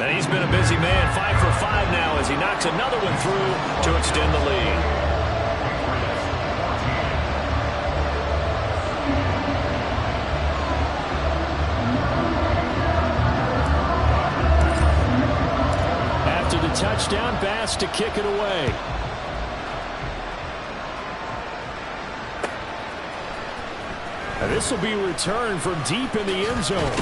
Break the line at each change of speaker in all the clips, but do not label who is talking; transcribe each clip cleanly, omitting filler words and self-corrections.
And he's been a busy man, 5 for 5 now as he knocks another one through to extend the lead. After the touchdown, Bass to kick it away. And this will be returned from deep in the end zone.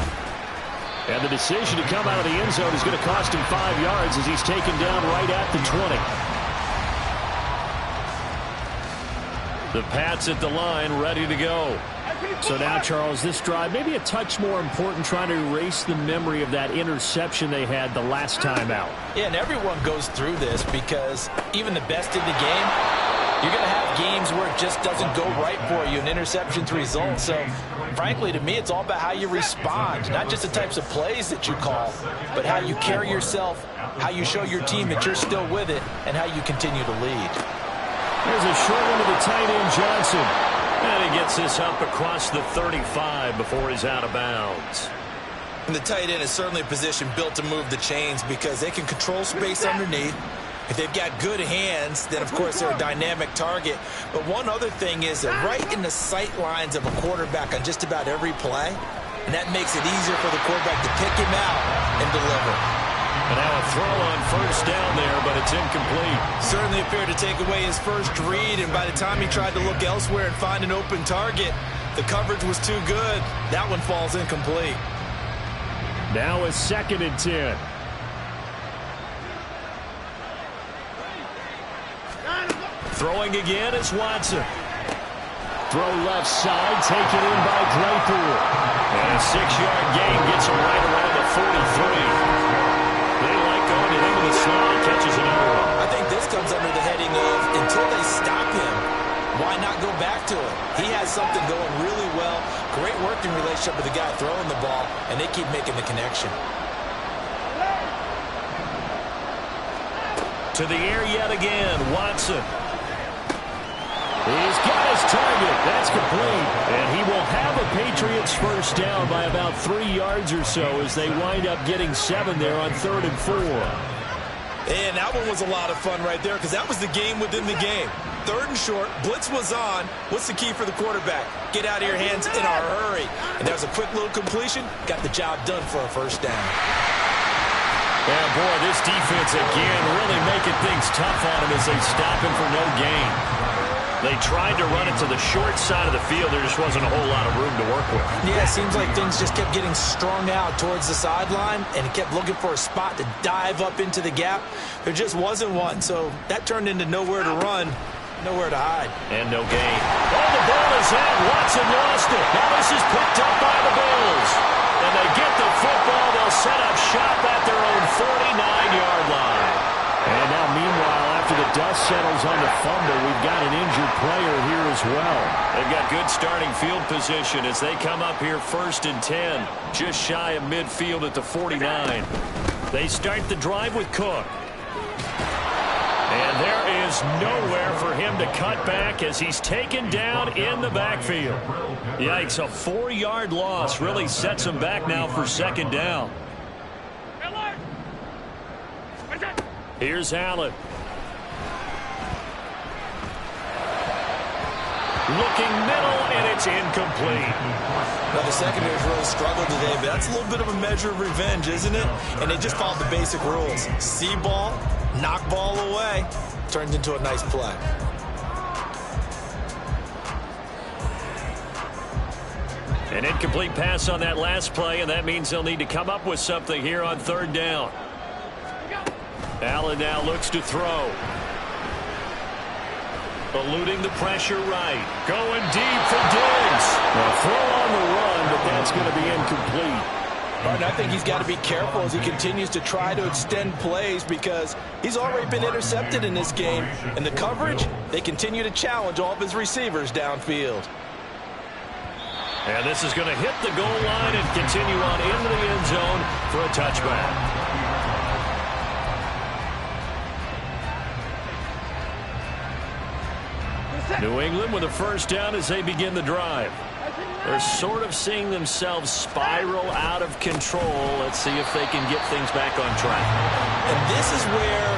And the decision to come out of the end zone is going to cost him 5 yards as he's taken down right at the 20. The Pats at the line, ready to go. So now, Charles, this drive maybe a touch more important, trying to erase the memory of that interception they had the last time out.
Yeah, and everyone goes through this because even the best in the game, you're going to have games where it just doesn't go right for you, and interceptions result. So, frankly, to me, it's all about how you respond, not just the types of plays that you call, but how you carry yourself, how you show your team that you're still with it, and how you continue to lead.
Here's a short one to the tight end, Johnson. And he gets this up across the 35 before he's out of bounds.
And the tight end is certainly a position built to move the chains because they can control space underneath. If they've got good hands, then, of course, they're a dynamic target. But one other thing is that right in the sight lines of a quarterback on just about every play, and that makes it easier for the quarterback to pick him out and deliver.
And now a throw on first down there, but it's incomplete.
Certainly appeared to take away his first read, and by the time he tried to look elsewhere and find an open target, the coverage was too good. That one falls incomplete.
Now a 2nd and 10. Throwing again is Watson. Throw left side, taken in by Claypool. And a 6-yard gain gets him right around the 43. They like going to him in the slot. He catches another one.
I think this comes under the heading of until they stop him, why not go back to it? He has something going really well. Great working relationship with the guy throwing the ball, and they keep making the connection.
To the air yet again, Watson. He's got his target. That's complete. And he will have a Patriots first down by about 3 yards or so as they wind up getting 7 there on 3rd and 4.
And that one was a lot of fun right there because that was the game within the game. 3rd and short, blitz was on. What's the key for the quarterback? Get out of your hands in a hurry. And there's a quick little completion. Got the job done for a first down.
Yeah, boy, this defense again really making things tough on him as they stop him for no gain. They tried to run it to the short side of the field. There just wasn't a whole lot of room to work with.
Yeah, it seems like things just kept getting strung out towards the sideline, and he kept looking for a spot to dive up into the gap. There just wasn't one, so that turned into nowhere to run, nowhere to hide.
And no gain. Oh, the ball is out. Watson lost it. Now this is picked up by the Bills. And they get the football. They'll set up shop at their own 49-yard line. And now, meanwhile, after the dust settles on the fumble, we've got an injured player here as well. They've got good starting field position as they come up here 1st and 10, just shy of midfield at the 49. They start the drive with Cook. And there is nowhere for him to cut back as he's taken down in the backfield. Yikes, a 4-yard loss really sets him back now for 2nd down. Here's Allen. Looking middle, and it's incomplete.
Now, the secondary's really struggled today, but that's a little bit of a measure of revenge, isn't it? And they just followed the basic rules. See ball, knock ball away, turns into a nice play.
An incomplete pass on that last play, and that means they'll need to come up with something here on 3rd down. Allen now looks to throw. Eluding the pressure right. Going deep for Diggs. A throw on the run, but that's going to be incomplete.
And I think he's got to be careful as he continues to try to extend plays because he's already been intercepted in this game. And the coverage, they continue to challenge all of his receivers downfield.
And this is going to hit the goal line and continue on into the end zone for a touchback. New England with a first down as they begin the drive. They're sort of seeing themselves spiral out of control. Let's see if they can get things back on track.
And this is where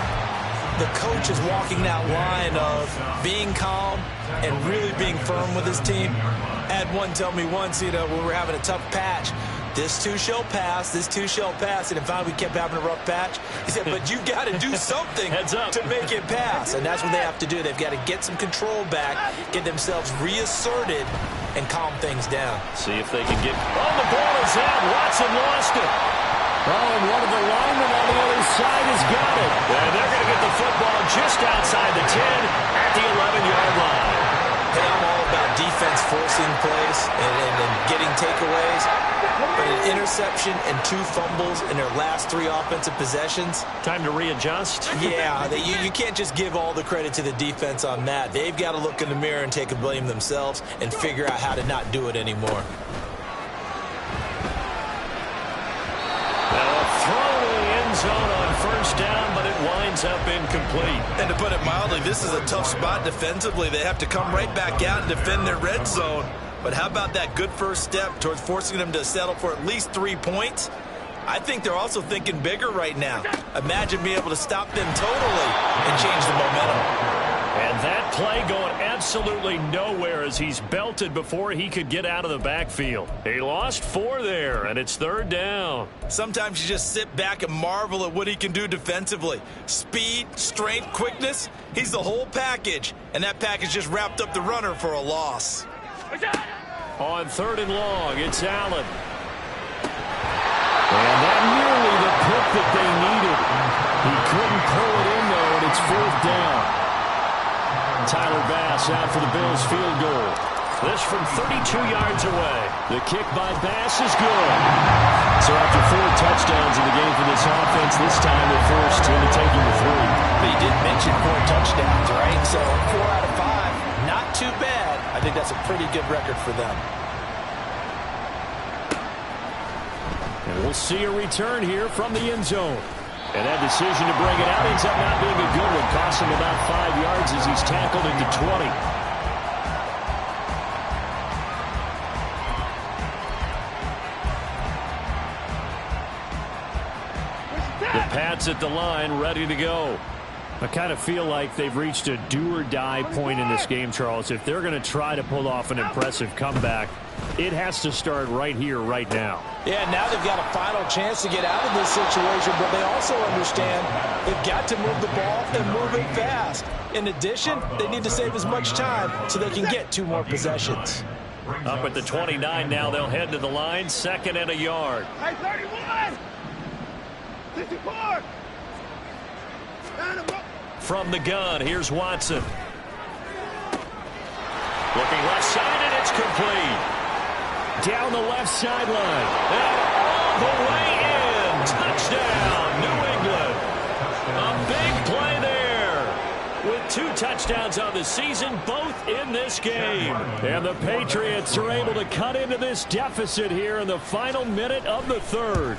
the coach is walking that line of being calm and really being firm with his team. I had one tell me once, when we were having a tough patch, this too shall pass, this too shall pass. And finally we kept having a rough patch. He said, but you got to do something to make it pass. And that's what they have to do. They've got to get some control back, get themselves reasserted, and calm things down.
See if they can get... Oh, the ball is out. Watson lost it. Oh, and one of the linemen on the other side has got it. And they're going to get the football just outside the 10 at the 11-yard line.
Hey, I'm all about defense forcing plays and getting takeaways. But an interception and 2 fumbles in their last 3 offensive possessions.
Time to readjust.
Yeah, you can't just give all the credit to the defense on that. They've got to look in the mirror and take a blame themselves and figure out how to not do it anymore.
Throw to the end zone on first down, but it winds up incomplete.
And to put it mildly, this is a tough spot defensively. They have to come right back out and defend their red zone. But how about that good first step towards forcing them to settle for at least 3 points? I think they're also thinking bigger right now. Imagine being able to stop them totally and change the momentum.
And that play going absolutely nowhere as he's belted before he could get out of the backfield. He lost 4 there, and it's 3rd down.
Sometimes you just sit back and marvel at what he can do defensively. Speed, strength, quickness, he's the whole package. And that package just wrapped up the runner for a loss.
On 3rd and long, it's Allen. And that nearly the pick that they needed. He couldn't pull it in, though, and it's 4th down. Tyler Bass out for the Bills field goal. This from 32 yards away. The kick by Bass is good. So after 4 touchdowns in the game for this offense, this time they're forced into taking the 3.
But you did mention 4 touchdowns, right? So 4 out of 5, not too bad. I think that's a pretty good record for them.
And we'll see a return here from the end zone. And that decision to bring it out ends up not being a good one. Costs him about 5 yards as he's tackled into 20. The Pats at the line, ready to go. I kind of feel like they've reached a do-or-die point in this game, Charles. If they're going to try to pull off an impressive comeback, it has to start right here, right now.
Yeah, now they've got a final chance to get out of this situation, but they also understand they've got to move the ball and move it fast. In addition, they need to save as much time so they can get 2 more possessions.
Up at the 29 now, they'll head to the line, 2nd and a yard.
Hey, 31! 54!
From the gun, here's Watson. Looking left side, and it's complete. Down the left sideline. And all the way in. Touchdown, New England. A big play there. With 2 touchdowns on the season, both in this game. And the Patriots are able to cut into this deficit here in the final minute of the 3rd.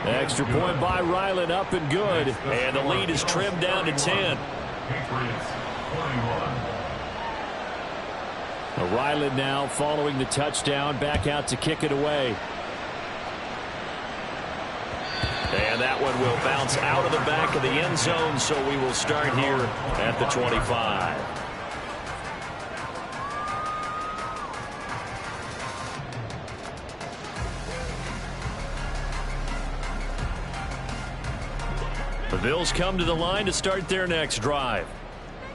Extra point by Ryland, up and good. And the lead is trimmed down to 10. Ryland now following the touchdown, back out to kick it away. And that one will bounce out of the back of the end zone, so we will start here at the 25. The Bills come to the line to start their next drive.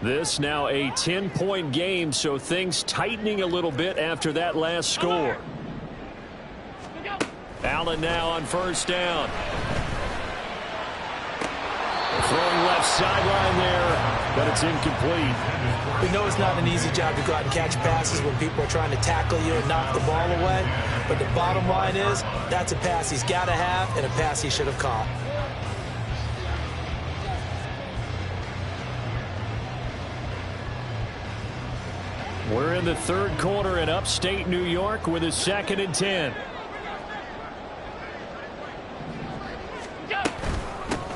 This now a 10-point game, so things tightening a little bit after that last score. Allen now on first down. Throwing left sideline there, but it's incomplete.
We know it's not an easy job to go out and catch passes when people are trying to tackle you and knock the ball away. But the bottom line is, that's a pass he's got to have and a pass he should have caught.
We're in the 3rd quarter in upstate New York with a 2nd and 10.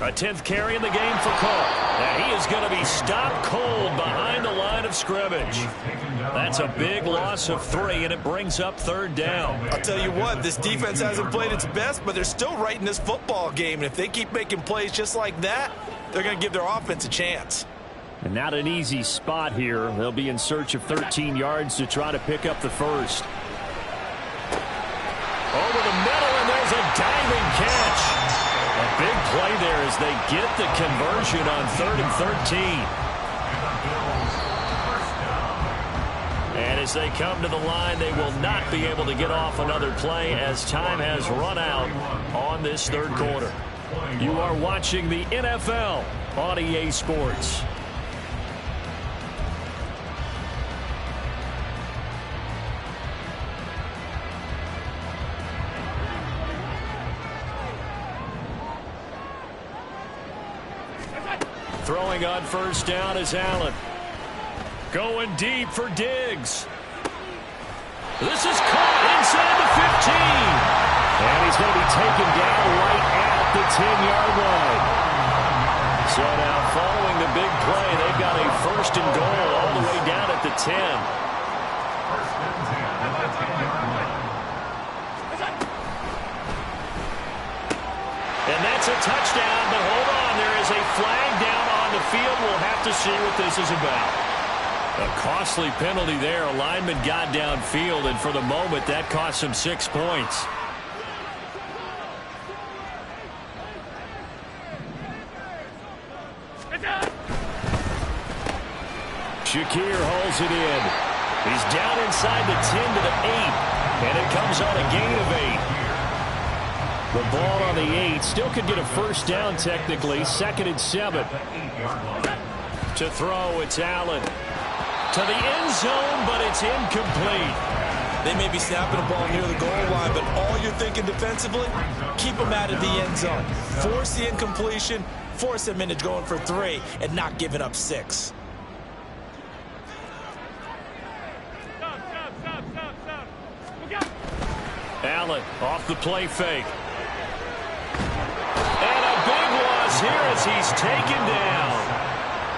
A 10th carry in the game for Cole. And he is going to be stopped cold behind the line of of scrimmage. That's a big loss of 3, and it brings up 3rd down.
I'll tell you what, this defense hasn't played its best, but they're still right in this football game. And if they keep making plays just like that, they're going to give their offense a chance.
And not an easy spot here. They'll be in search of 13 yards to try to pick up the first. Over the middle, and there's a diving catch. A big play there as they get the conversion on 3rd and 13. And as they come to the line, they will not be able to get off another play as time has run out on this 3rd quarter. You are watching the NFL on EA Sports. Throwing on 1st down is Allen. Going deep for Diggs. This is caught inside the 15. And he's going to be taken down right at the 10-yard line. So now following the big play, they've got a 1st and goal all the way down at the 10. And that's a touchdown, but hold on, there is a flag down on the field. We'll have to see what this is about. A costly penalty there. A lineman got downfield, and for the moment, that cost him 6 points. Shakir holds it in. He's down inside the 10 to the 8, and it comes on a gain of 8. The ball on the 8. Still could get a 1st down technically. 2nd and 7. To throw, it's Allen. To the end zone, but it's incomplete.
They may be snapping the ball near the goal line, but all you're thinking defensively, keep them out of the end zone. Force the incompletion, force them into going for 3, and not giving up 6.
Allen off the play fake. And a big loss here as he's taken down.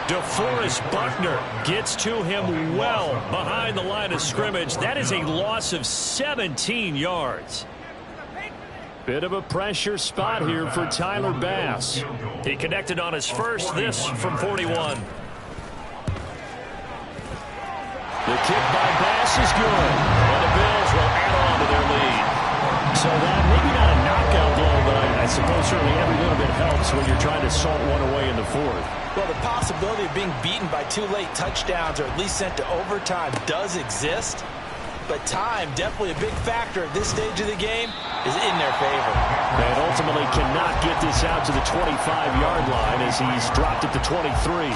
DeForest Buckner gets to him well behind the line of scrimmage. That is a loss of 17 yards. Bit of a pressure spot here for Tyler Bass. He connected on his first, this from 41. The kick by Bass is good. And the Bills will add on to their lead. So that maybe not a knockout blow, but I suppose certainly every little bit helps when you're trying to salt one away in the 4th.
Well, the possibility of being beaten by 2 late touchdowns or at least sent to overtime does exist. But time, definitely a big factor at this stage of the game, is in their favor.
And ultimately cannot get this out to the 25-yard line as he's dropped at the 23.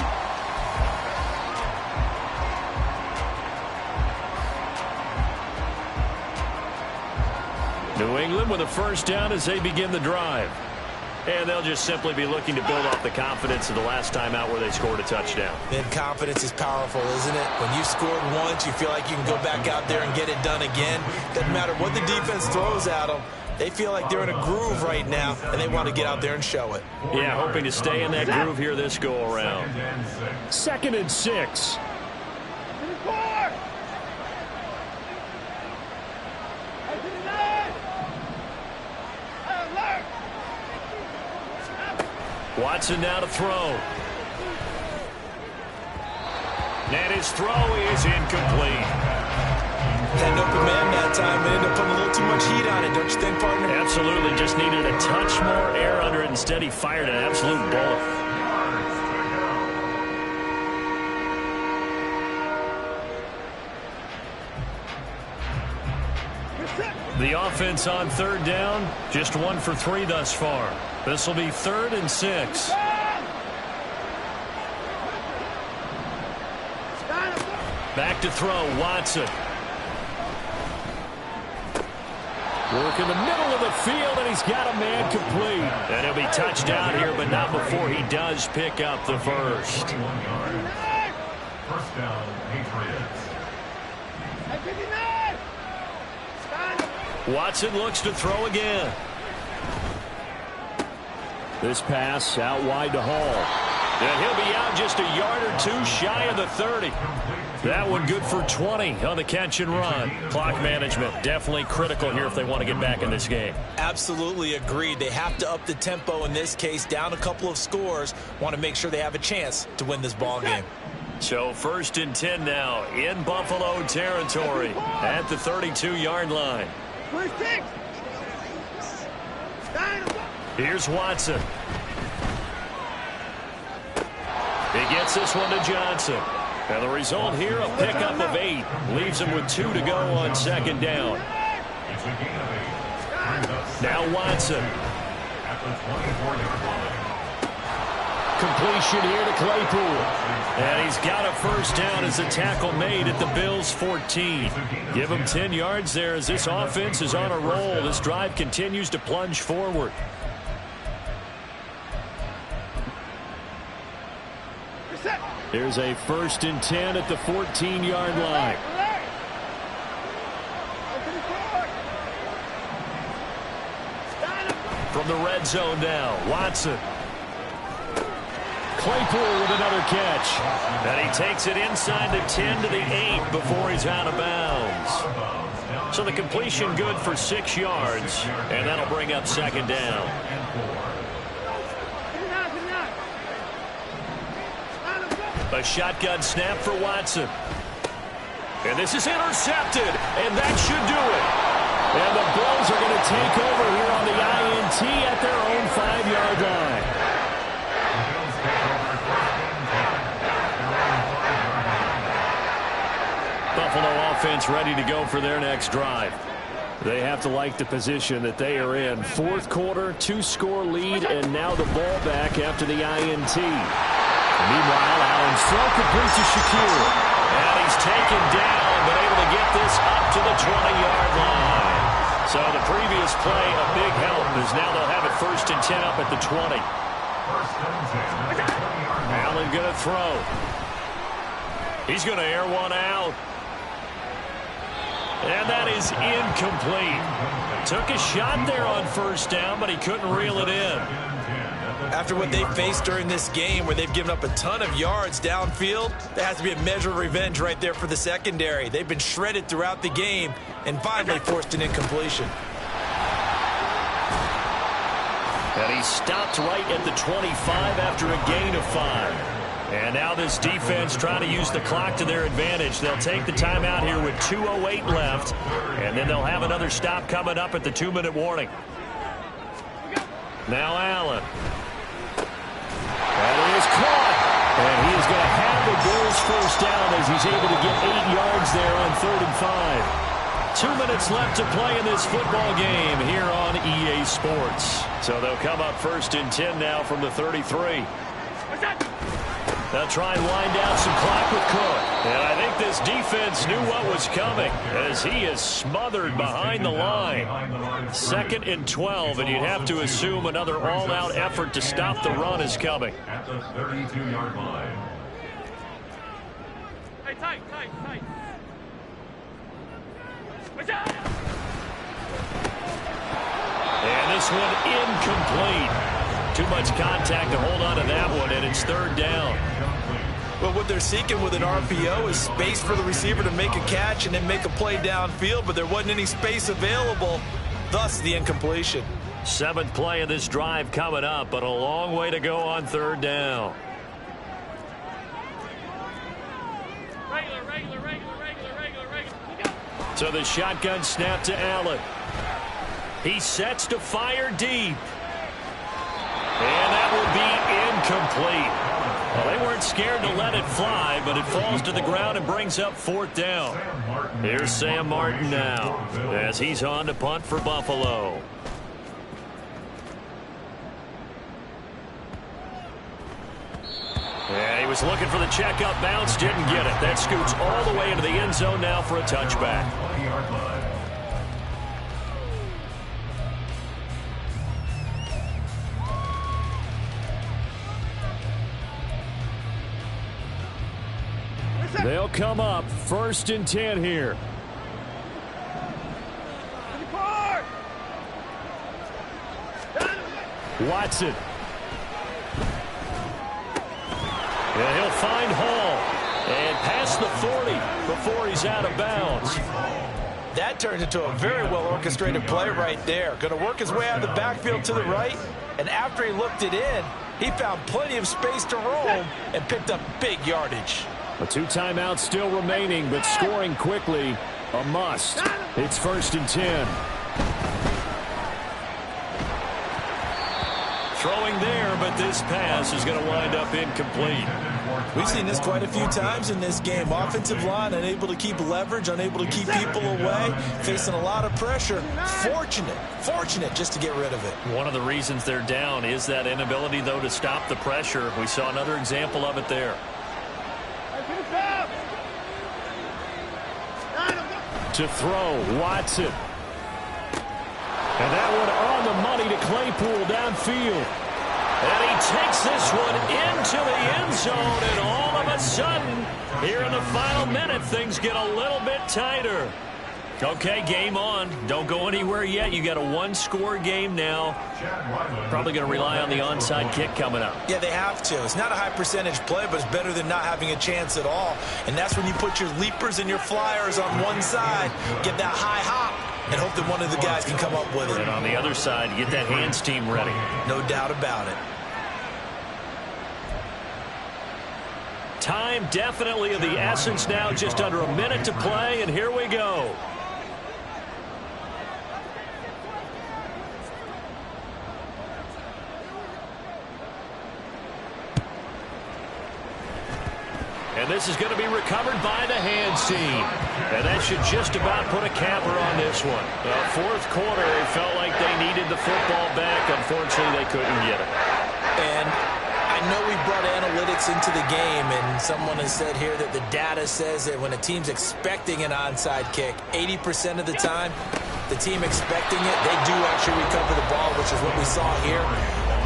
New England with a 1st down as they begin the drive. And they'll just simply be looking to build off the confidence of the last time out where they scored a touchdown.
And confidence is powerful, isn't it? When you scored once, you feel like you can go back out there and get it done again. Doesn't matter what the defense throws at them. They feel like they're in a groove right now, and they want to get out there and show it.
Yeah, hoping to stay in that groove here this go-around. 2nd and 6. Watson now to throw. And his throw is incomplete.
Had an open man that time and ended up putting a little too much heat on it, don't you think, partner?
Absolutely. Just needed a touch more air under it. Instead, he fired an absolute bullet. The offense on 3rd down, just 1 for 3 thus far. This will be 3rd and 6. Back to throw, Watson. Work in the middle of the field, and he's got a man complete. And he'll be touched down here, but not before he does pick up the first.
1st down, Patriots.
Watson looks to throw again. This pass out wide to Hall. And he'll be out just a yard or 2 shy of the 30. That one good for 20 on the catch and run. Clock management definitely critical here if they want to get back in this game.
Absolutely agreed. They have to up the tempo in this case, down a couple of scores. Want to make sure they have a chance to win this ball game.
So 1st and 10 now in Buffalo territory at the 32-yard line. Here's Watson. He gets this one to Johnson. And the result here, a pickup of 8. Leaves him with 2 to go on 2nd down. Now Watson. Completion here to Claypool. And he's got a 1st down as a tackle made at the Bills' 14. Give him 10 yards there as this offense is on a roll. This drive continues to plunge forward. There's a 1st and 10 at the 14-yard line. From the red zone now, Watson. Claypool with another catch. And he takes it inside the 10 to the 8 before he's out of bounds. So the completion good for 6 yards, and that'll bring up 2nd down. A shotgun snap for Watson. And this is intercepted, and that should do it. And the Bills are going to take over here on the INT at their own 5-yard line. Buffalo offense ready to go for their next drive. They have to like the position that they are in. 4th quarter, 2-score lead, and now the ball back after the INT. Meanwhile, Allen's throw complete to Shakir. And he's taken down, but able to get this up to the 20-yard line. So the previous play, a big help, as now they'll have it 1st and 10 up at the 20. Allen going to throw. He's going to air one out. And that is incomplete. Took a shot there on 1st down, but he couldn't reel it in.
After what they faced during this game where they've given up a ton of yards downfield, there has to be a measure of revenge right there for the secondary. They've been shredded throughout the game and finally forced an incompletion.
And he stopped right at the 25 after a gain of 5. And now this defense trying to use the clock to their advantage. They'll take the timeout here with 2:08 left, and then they'll have another stop coming up at the 2-minute warning. Now Allen. And it is caught. And he is going to have the Bills 1st down as he's able to get 8 yards there on 3rd and 5. 2 minutes left to play in this football game here on EA Sports. So they'll come up 1st and 10 now from the 33. They'll try and wind down some clock with Cook. And I think this defense knew what was coming as he is smothered behind the line. 2nd and 12, and you'd have to assume another all-out effort to stop the run is coming.
At the 32-yard line.
Hey, tight.
And this one incomplete. Too much contact to hold on to that one, and it's 3rd down.
Well, what they're seeking with an RPO is space for the receiver to make a catch and then make a play downfield, but there wasn't any space available, thus the incompletion.
7th play of this drive coming up, but a long way to go on 3rd down.
Regular.
So the shotgun snap to Allen. He sets to fire deep. And that will be incomplete. Well, they weren't scared to let it fly, but it falls to the ground and brings up 4th down. Here's Sam Martin now as he's on to punt for Buffalo. And he was looking for the check-up bounce, didn't get it. That scoots all the way into the end zone now for a touchback. They'll come up 1st and 10 here. Watson. And he'll find Hall. And past the 40. before he's out of bounds.
That turned into a very well-orchestrated play right there. Going to work his way out of the backfield to the right, and after he looked it in, he found plenty of space to roam and picked up big yardage.
A 2 timeouts still remaining, but scoring quickly, a must. It's 1st and 10. Throwing there, but this pass is going to wind up incomplete.
We've seen this quite a few times in this game. Offensive line unable to keep leverage, unable to keep people away, facing a lot of pressure. Fortunate just to get rid of it.
One of the reasons they're down is that inability, though, to stop the pressure. We saw another example of it there. To throw, Watson. And that one on the money to Claypool downfield. And he takes this one into the end zone, and all of a sudden, here in the final minute, things get a little bit tighter. Okay, game on. Don't go anywhere yet. You got a 1-score game now. Probably going to rely on the onside kick coming up.
Yeah, they have to. It's not a high percentage play, but it's better than not having a chance at all. And that's when you put your leapers and your flyers on one side, get that high hop, and hope that one of the guys can come up with it.
And on the other side, get that hands team ready.
No doubt about it.
Time definitely of the essence now, just under a minute to play, and here we go. And this is going to be recovered by the hands team. And that should just about put a capper on this one. Fourth quarter, it felt like they needed the football back. Unfortunately, they couldn't get it.
And I know we brought analytics into the game, and someone has said here that the data says that when a team's expecting an onside kick, 80% of the time, the team expecting it, they do actually recover the ball, which is what we saw here.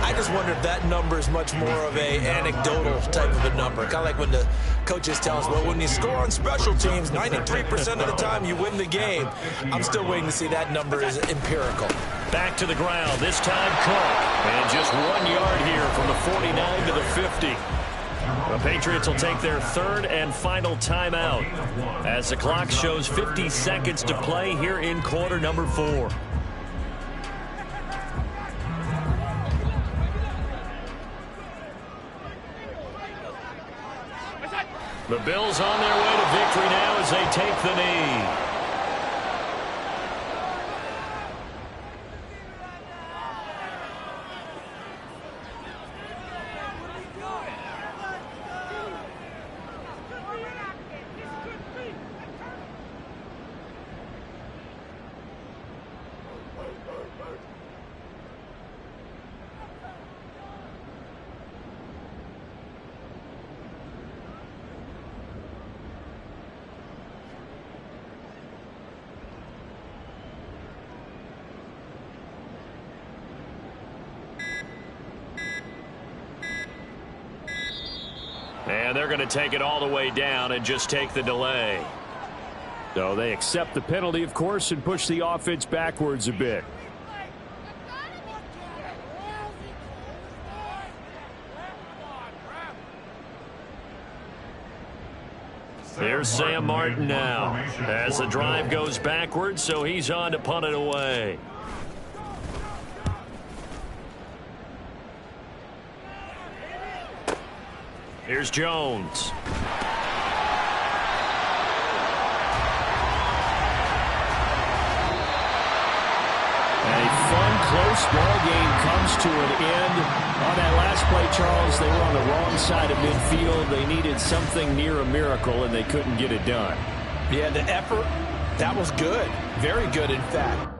I just wonder if that number is much more of a anecdotal type of a number. Kind of like when the coaches tell us, well, when you score on special teams, 93% of the time you win the game. I'm still waiting to see that number is empirical.
Back to the ground, this time Cook. And just 1 yard here from the 49 to the 50. The Patriots will take their 3rd and final timeout as the clock shows 50 seconds to play here in quarter number 4. The Bills on their way to victory now as they take the knee. And they're going to take it all the way down and just take the delay. So they accept the penalty, of course, and push the offense backwards a bit. Here's Sam Martin now as the drive goes backwards, so he's on to punt it away. Here's Jones. A fun, close ball game comes to an end. On that last play, Charles, they were on the wrong side of midfield. They needed something near a miracle, and they couldn't get it done.
Yeah, the effort, that was good. Very good, in fact.